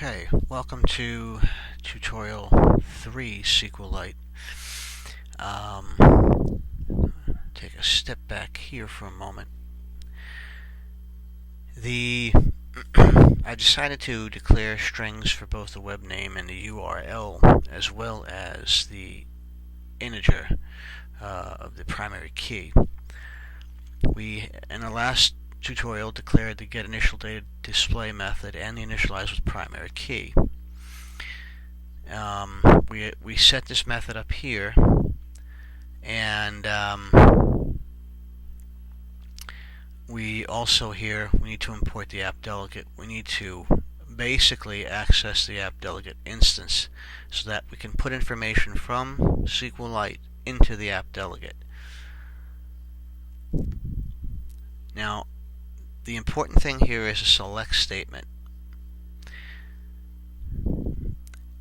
Okay, welcome to tutorial 3 SQLite. Take a step back here for a moment. I decided to declare strings for both the web name and the URL, as well as the integer of the primary key. We, in the last tutorial, declared the getInitialDataDisplay method and the initialize with primary key. We set this method up here, and we also here we need to import the app delegate. We need to basically access the app delegate instance so that we can put information from SQLite into the app delegate. Now, the important thing here is a select statement.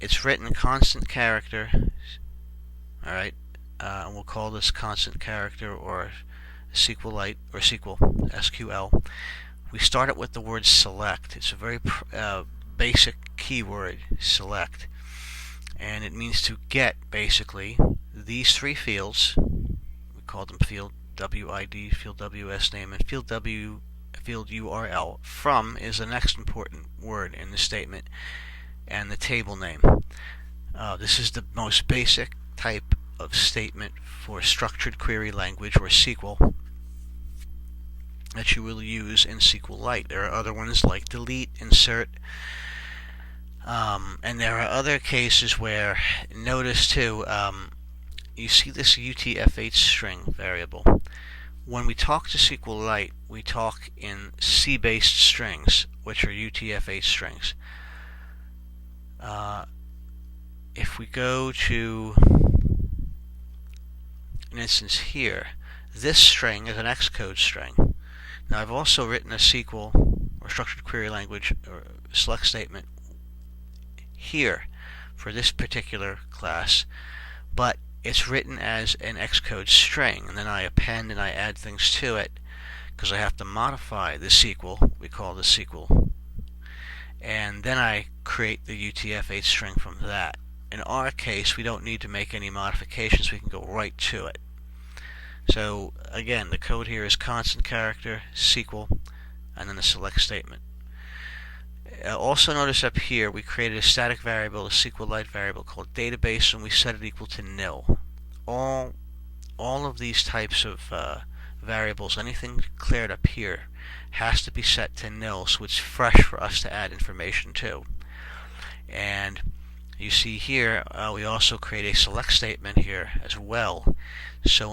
It's written constant character, alright, and we'll call this constant character or SQLite or SQL. We start it with the word select. It's a very basic keyword, select, and it means to get basically these three fields. We call them field WID, field WS name, and field URL. From is the next important word in the statement, and the table name. This is the most basic type of statement for structured query language, or SQL, that you will use in SQLite. There are other ones like delete, insert, and there are other cases where, notice too, you see this UTF-8 string variable. When we talk to SQLite, we talk in C-based strings, which are UTF-8 strings. If we go to an instance here, this string is an Xcode string. Now, I've also written a SQL or structured query language or select statement here for this particular class, but it's written as an Xcode string, and then I append and I add things to it because I have to modify the SQL. We call the SQL, and then I create the UTF-8 string from that. In our case, we don't need to make any modifications. We can go right to it. So again, the code here is constant character, SQL, and then the select statement. Also notice up here we created a static variable, a SQLite variable called database, and we set it equal to nil. All of these types of variables, anything declared up here, has to be set to nil, so it's fresh for us to add information to. And you see here we also create a select statement here as well. So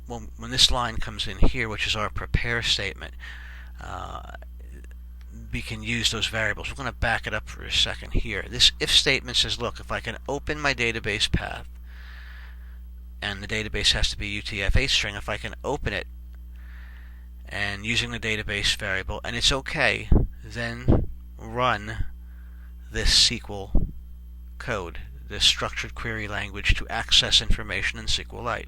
when this line comes in here, which is our prepare statement, we can use those variables. We're going to back it up for a second here. This if statement says, look, if I can open my database path, and the database has to be UTF-8 string, if I can open it and using the database variable, and it's okay, then run this SQL code, this structured query language, to access information in SQLite.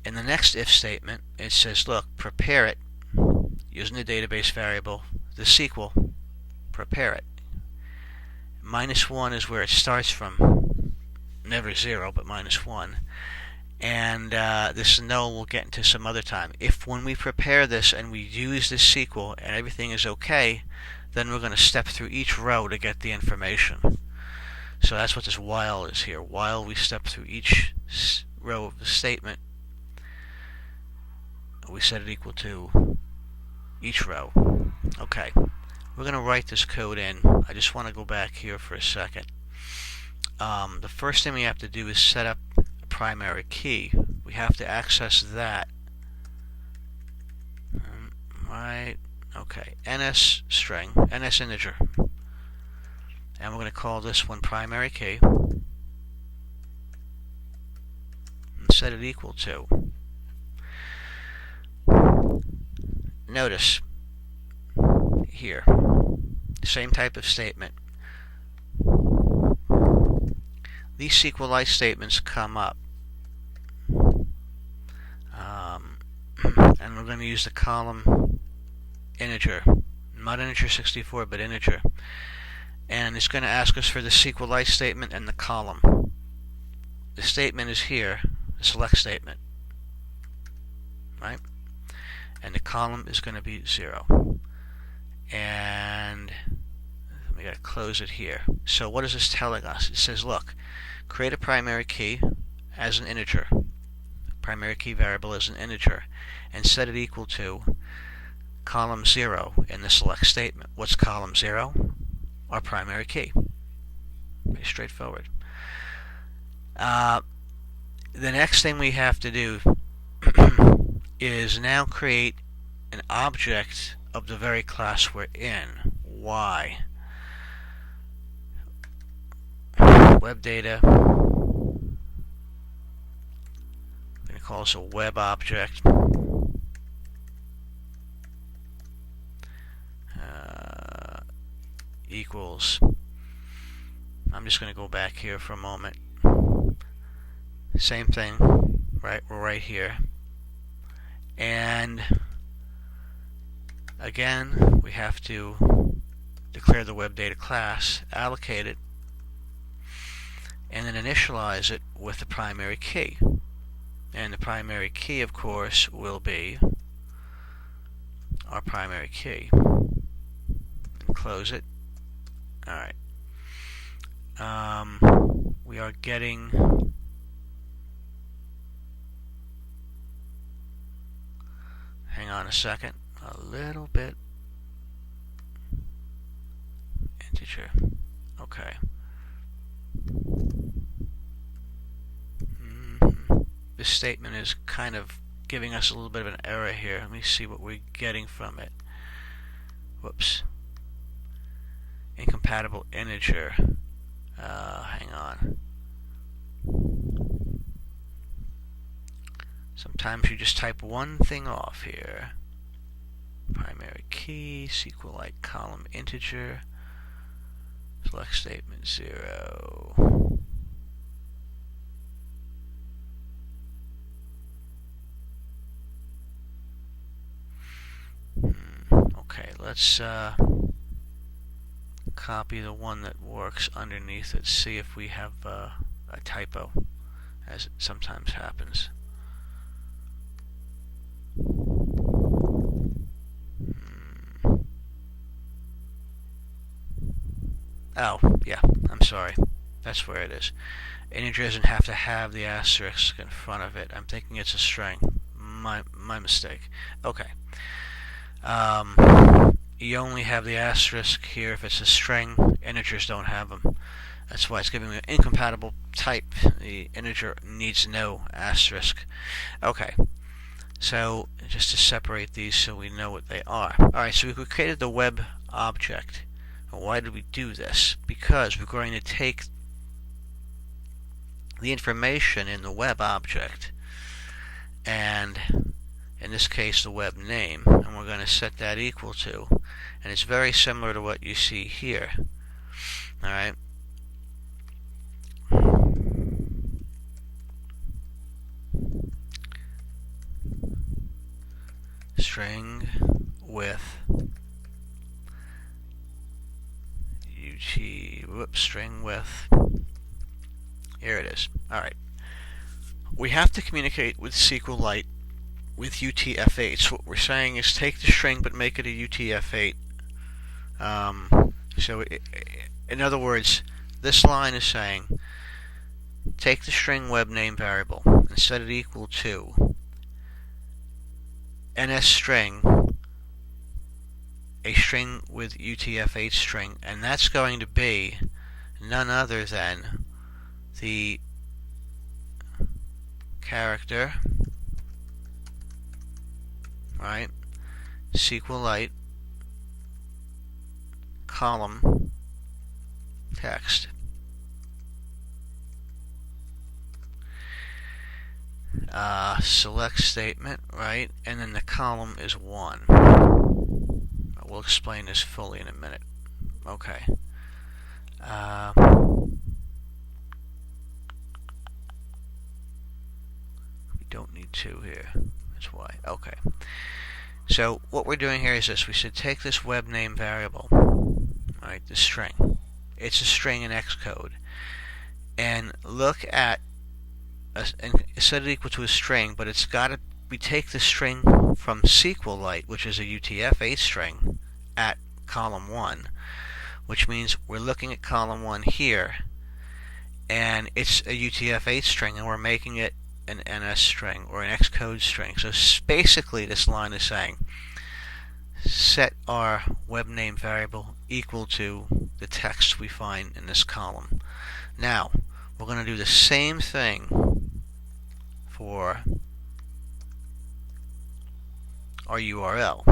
In the next if statement, it says, look, prepare it using the database variable, the SQL, prepare it. -1 is where it starts from, never 0, but -1. And this null we'll get into some other time. If when we prepare this and we use this SQL and everything is okay, then we're going to step through each row to get the information. So that's what this while is here. While we step through each row of the statement, we set it equal to each row. Okay, we're going to write this code in. I just want to go back here for a second. The first thing we have to do is set up a primary key. We have to access that. Right. Okay. NS string, NS integer, and we're going to call this one primary key and set it equal to. Notice here, same type of statement. These SQLite statements come up, and we're going to use the column integer not integer 64, but integer. And it's going to ask us for the SQLite statement and the column. The statement is here, the select statement, right? And the column is going to be 0. And we got to close it here. So what is this telling us? It says, look, create a primary key as an integer. Primary key variable is an integer, and set it equal to column 0 in the select statement. What's column 0? Our primary key. Pretty straightforward. The next thing we have to do is now create an object of the very class we're in. Y. Web data. I'm going to call this a web object. Equals. I'm just going to go back here for a moment. Same thing, right? We're right here. And again, we have to declare the web data class, allocate it, and then initialize it with the primary key. And the primary key, of course, will be our primary key. And close it. Alright. We are getting hang on a second, a little bit integer. Okay. This statement is kind of giving us a little bit of an error here. Let me see what we're getting from it. Whoops. Incompatible integer. Hang on. Sometimes you just type one thing off here. Primary key, SQLite column integer, select statement 0. Okay, let's copy the one that works underneath it, see if we have a typo, as it sometimes happens. Oh, yeah, I'm sorry. That's where it is. Integer doesn't have to have the asterisk in front of it. I'm thinking it's a string. My mistake. Okay. You only have the asterisk here if it's a string. Integers don't have them. That's why it's giving me an incompatible type. The integer needs no asterisk. Okay. So just to separate these so we know what they are. Alright, so we created the web object. Why did we do this? Because we're going to take the information in the web object, and in this case the web name, and we're going to set that equal to, and it's very similar to what you see here. Alright. String with string with, here it is. Alright. We have to communicate with SQLite with UTF-8. So what we're saying is take the string but make it a UTF-8. In other words, this line is saying take the string web name variable and set it equal to NS string, a string with UTF-8 string, and that's going to be none other than the character, right, SQLite column text. Select statement, right, and then the column is 1. We'll explain this fully in a minute. Okay. We don't need 2 here. That's why. Okay. So what we're doing here is this. We should take this web name variable, right, the string. It's a string in Xcode. And look at, and set it equal to a string, but it's got to, we take the string from SQLite, which is a UTF-8 string, at column 1, which means we're looking at column 1 here, and it's a UTF-8 string, and we're making it an NS string, or an Xcode string. So basically this line is saying, set our web name variable equal to the text we find in this column. Now, we're going to do the same thing for our URL.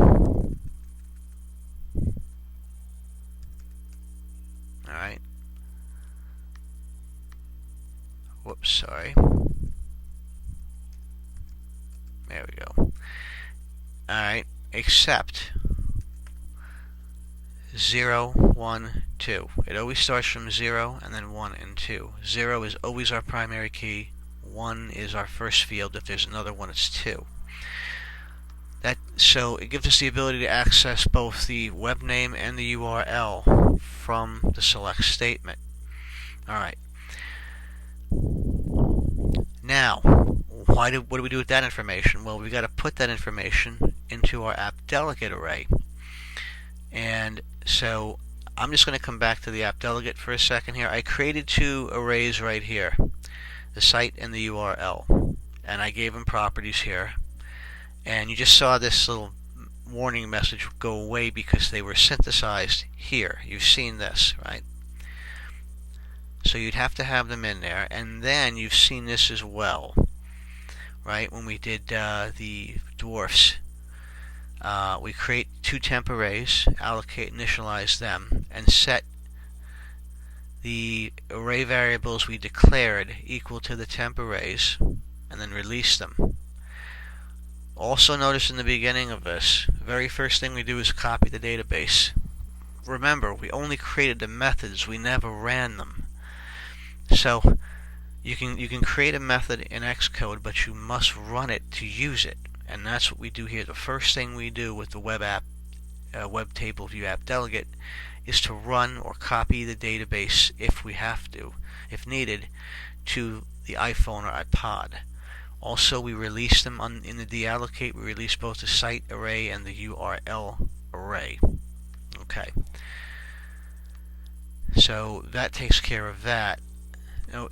Alright. Whoops, sorry. There we go. Alright, except 0, 1, 2. It always starts from 0 and then 1 and 2. 0 is always our primary key. 1 is our first field. If there's another one, it's 2. So it gives us the ability to access both the web name and the URL from the select statement. Alright. Now, what do we do with that information? Well, we've got to put that information into our app delegate array. And so I'm just going to come back to the app delegate for a second here. I created 2 arrays right here, the site and the URL, and I gave them properties here. And you just saw this little warning message go away because they were synthesized here. You've seen this, right? So you'd have to have them in there. And then you've seen this as well, right? When we did the dwarfs, we create 2 temp arrays, allocate, initialize them, and set the array variables we declared equal to the temp arrays, and then release them. Also notice in the beginning of this, the very first thing we do is copy the database. Remember, we only created the methods, we never ran them. So you can create a method in Xcode, but you must run it to use it. And that's what we do here. The first thing we do with the web app, web table view app delegate, is to run or copy the database if we have to, if needed, to the iPhone or iPod. Also, we release them in the deallocate. We release both the site array and the URL array. Okay. So that takes care of that.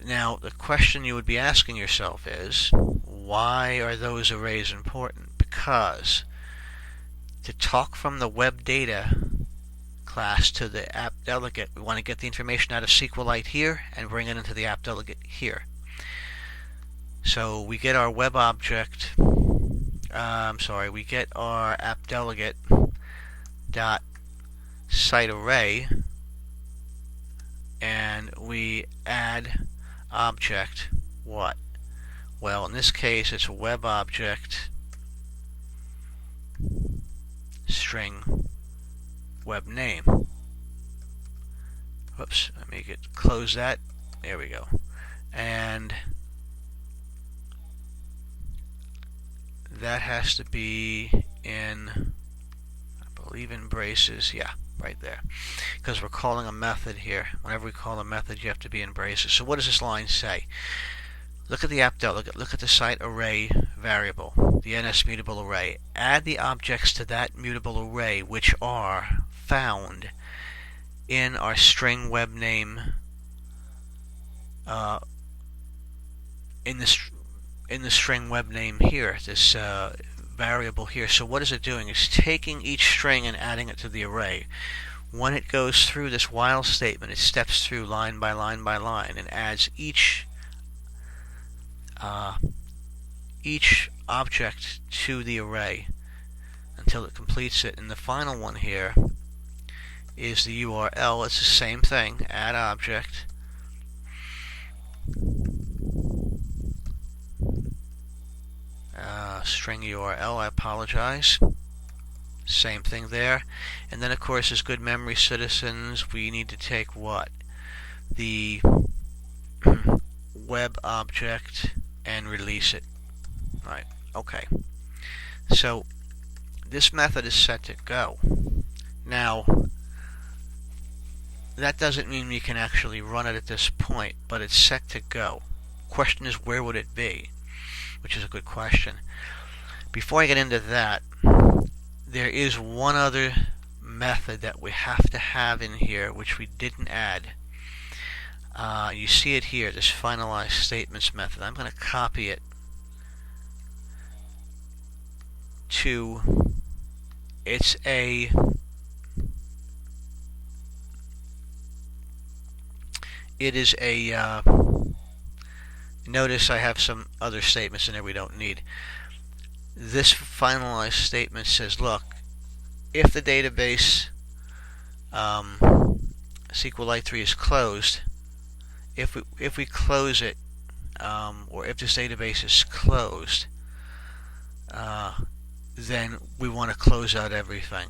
Now, the question you would be asking yourself is, why are those arrays important? Because to talk from the web data class to the app delegate, we want to get the information out of SQLite here and bring it into the app delegate here. So we get our web object, we get our app delegate dot site array, and we add object what? Well, in this case, it's a web object string web name. Whoops, let me close that. There we go. And that has to be in, I believe, in braces. Yeah, right there. Because we're calling a method here. Whenever we call a method, you have to be in braces. So what does this line say? Look at the app delegate. Look at the site array variable, the NS mutable array. Add the objects to that mutable array, which are found in our string web name, in the string web name here, this variable here. So what is it doing? It's taking each string and adding it to the array. When it goes through this while statement, it steps through line by line by line and adds each object to the array until it completes it. And the final one here is the URL. It's the same thing, add object, string URL, I apologize. Same thing there. And then, of course, as good memory citizens, we need to take what? The web object and release it. Right, okay. So this method is set to go. Now, that doesn't mean we can actually run it at this point, but it's set to go. Question is, where would it be? Which is a good question. Before I get into that, there is one other method that we have to have in here which we didn't add. You see it here, this finalize statements method. I'm going to copy it to, it's a notice I have some other statements in there we don't need. This finalize statement says, look, if the database SQLite3 is closed, if we close it, or if this database is closed, then we want to close out everything.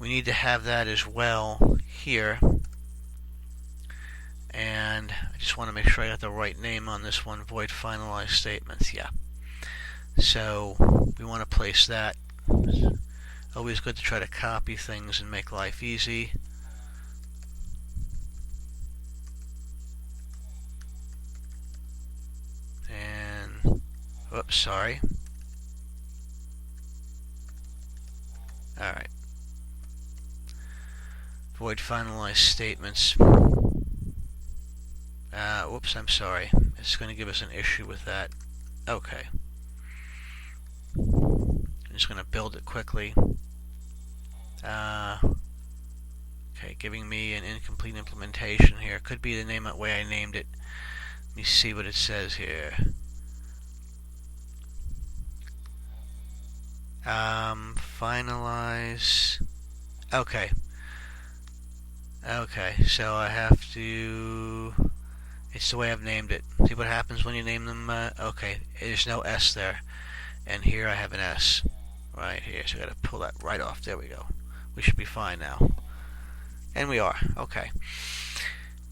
We need to have that as well here. And I just want to make sure I got the right name on this one, void finalize statements. Yeah. So we want to place that. Always good to try to copy things and make life easy. And, oops, sorry. Alright. Void finalize statements. Whoops, I'm sorry. It's going to give us an issue with that. Okay. I'm just going to build it quickly. Okay, giving me an incomplete implementation here. Could be the way I named it. Let me see what it says here. Finalize. Okay. Okay, so I have to... It's the way I've named it. See what happens when you name them? Okay, there's no S there. And here I have an S. Right here, so I gotta pull that right off. There we go. We should be fine now. And we are. Okay.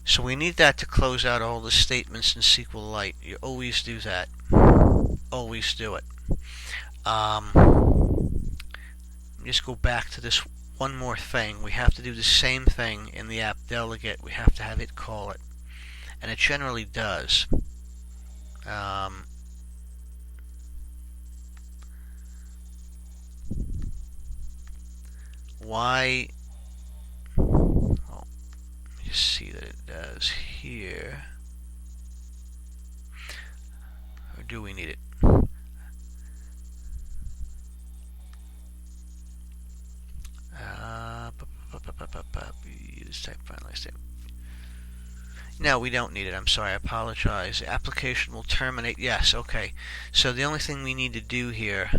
So we need that to close out all the statements in SQLite. You always do that. Always do it. Just go back to this one more thing. We have to do the same thing in the app delegate. We have to have it call it. And it generally does. Why? Well, let me just see that it does here. Or do we need it? Use type finalize statement. No, we don't need it. I'm sorry. I apologize. The application will terminate. Yes, okay. So the only thing we need to do here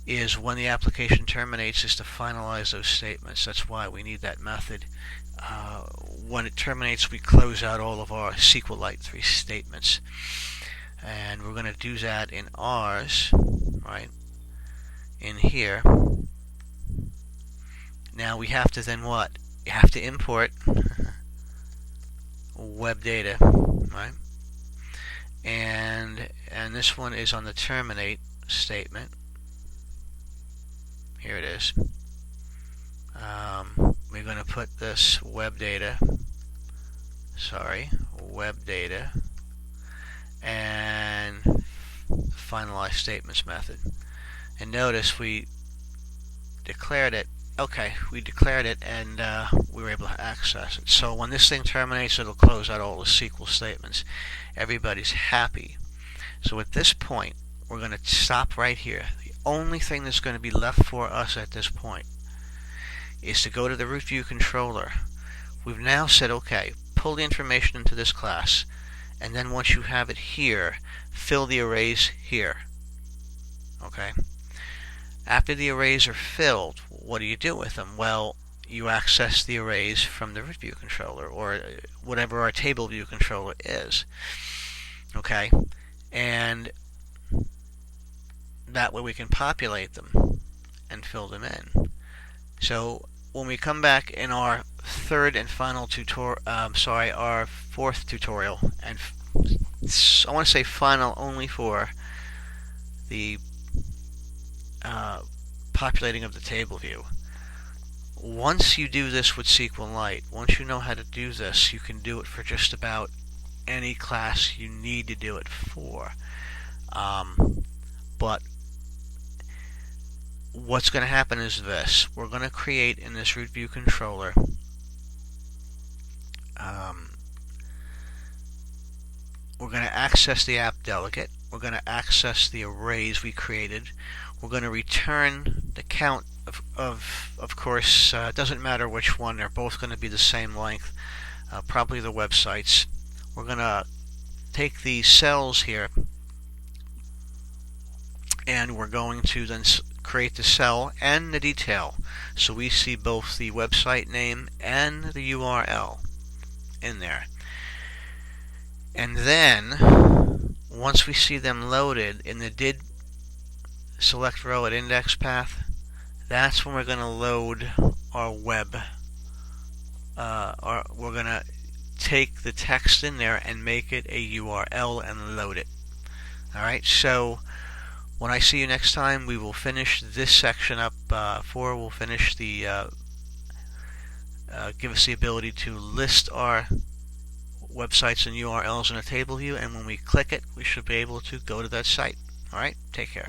is when the application terminates is to finalize those statements. That's why we need that method. When it terminates, we close out all of our SQLite3 statements. And we're going to do that in ours, right, in here. Now we have to then what? You have to import web data, right? And this one is on the terminate statement. Here it is. We're going to put this web data, and finalize statements method. And notice we declared it. Okay, we declared it and we were able to access it. So when this thing terminates, it'll close out all the SQL statements. Everybody's happy. So at this point, we're going to stop right here. The only thing that's going to be left for us at this point is to go to the root view controller. We've now said, okay, pull the information into this class, and then once you have it here, fill the arrays here. Okay? After the arrays are filled, what do you do with them? Well, you access the arrays from the root view controller, or whatever our table view controller is. Okay? And that way we can populate them and fill them in. So when we come back in our third and final tutorial, our fourth tutorial, and I want to say final only for the populating of the table view. Once you do this with SQLite, once you know how to do this, you can do it for just about any class you need to do it for. But what's going to happen is this. We're going to create in this root view controller we're going to access the app delegate. We're going to access the arrays we created. We're going to return the count of course, it doesn't matter which one. They're both going to be the same length, probably the websites. We're going to take these cells here and we're going to then create the cell and the detail, so we see both the website name and the URL in there. And then once we see them loaded in the did select row at index path, that's when we're going to load our web, or we're going to take the text in there and make it a URL and load it. Alright, so when I see you next time, we will finish this section up. We'll finish the give us the ability to list our websites and URLs in a table view, and when we click it, we should be able to go to that site. Alright, take care.